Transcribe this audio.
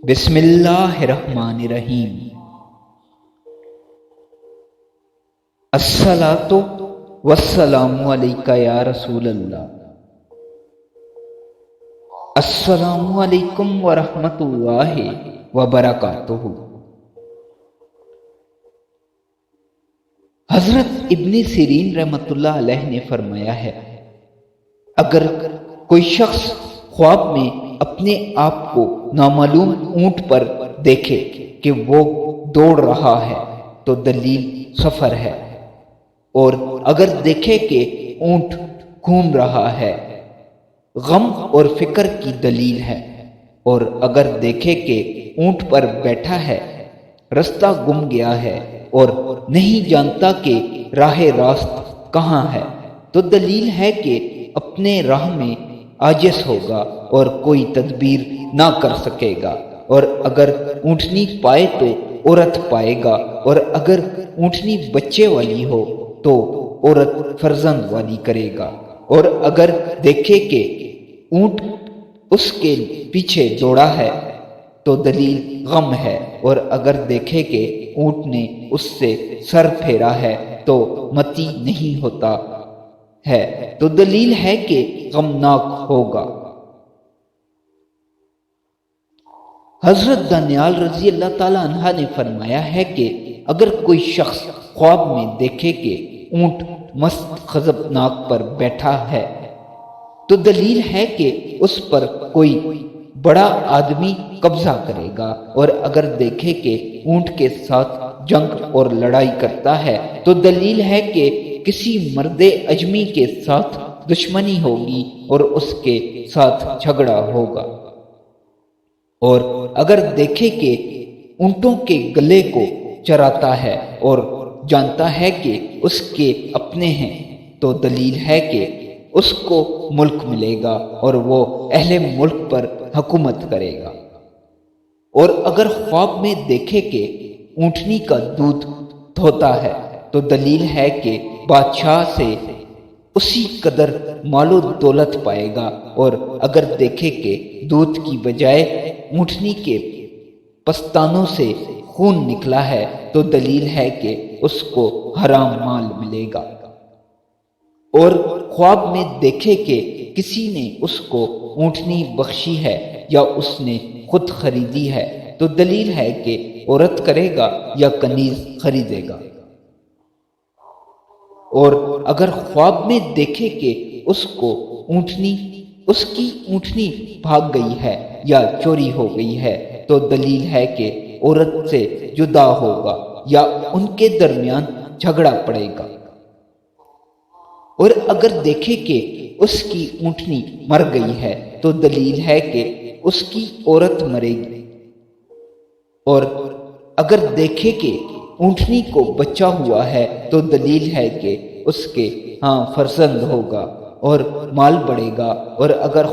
بسم اللہ الرحمن الرحیم۔ الصلاۃ والسلام علیک یا رسول اللہ۔ السلام علیکم ورحمۃ اللہ وبرکاتہ۔ حضرت ابن سیرین رحمۃ اللہ علیہ نے فرمایا ہے، اگر کوئی شخص خواب میں اپنے آپ کو نامعلوم اونٹ پر دیکھے کہ وہ دوڑ رہا ہے تو دلیل سفر ہے، اور اگر دیکھے کہ اونٹ گھوم رہا ہے غم اور فکر کی دلیل ہے، اور اگر دیکھے کہ اونٹ پر بیٹھا ہے رستہ گم گیا ہے اور نہیں جانتا کہ راہ راست کہاں ہے تو دلیل ہے کہ اپنے راہ میں عاجز ہوگا اور کوئی تدبیر نہ کر سکے گا، اور اگر اونٹنی پائے تو عورت پائے گا، اور اگر اونٹنی بچے والی ہو تو عورت فرزند والی کرے گا، اور اگر دیکھے کہ اونٹ اس کے پیچھے دوڑا ہے تو دلیل غم ہے، اور اگر دیکھے کہ اونٹ نے اس سے سر پھیرا ہے تو متی نہیں ہوتا ہے تو دلیل ہے کہ غمناک ہوگا۔ حضرت دانیال رضی اللہ تعالی عنہ نے فرمایا ہے کہ اگر کوئی شخص خواب میں دیکھے کہ اونٹ مست خزبناک پر بیٹھا ہے تو دلیل ہے کہ اس پر کوئی بڑا آدمی قبضہ کرے گا، اور اگر دیکھے کہ اونٹ کے ساتھ جنگ اور لڑائی کرتا ہے تو دلیل ہے کہ کسی مرد اجمی کے ساتھ دشمنی ہوگی اور اس کے ساتھ جھگڑا ہوگا، اور اگر دیکھے کہ اونٹوں کے گلے کو چراتا ہے اور جانتا ہے کہ اس کے اپنے ہیں تو دلیل ہے کہ اس کو ملک ملے گا اور وہ اہل ملک پر حکومت کرے گا، اور اگر خواب میں دیکھے کہ اونٹنی کا دودھ دھوتا ہے تو دلیل ہے کہ بادشاہ سے اسی قدر مال و دولت پائے گا، اور اگر دیکھے کہ دودھ کی بجائے اونٹنی کے پستانوں سے خون نکلا ہے تو دلیل ہے کہ اس کو حرام مال ملے گا، اور خواب میں دیکھے کہ کسی نے اس کو اونٹنی بخشی ہے یا اس نے خود خریدی ہے تو دلیل ہے کہ عورت کرے گا یا کنیز خریدے گا، اور اگر خواب میں دیکھے کہ اس کی اونٹنی بھاگ گئی ہے یا چوری ہو گئی ہے تو دلیل ہے کہ عورت سے جدا ہوگا یا ان کے درمیان جھگڑا پڑے گا، اور اگر دیکھے کہ اس کی اونٹنی مر گئی ہے تو دلیل ہے کہ اس کی عورت مرے گی، اور اگر دیکھے کہ اونٹنی کو بچہ ہوا ہے تو دلیل ہے کہ اس کے ہاں فرزند ہوگا اور مال بڑھے گا، اور اگر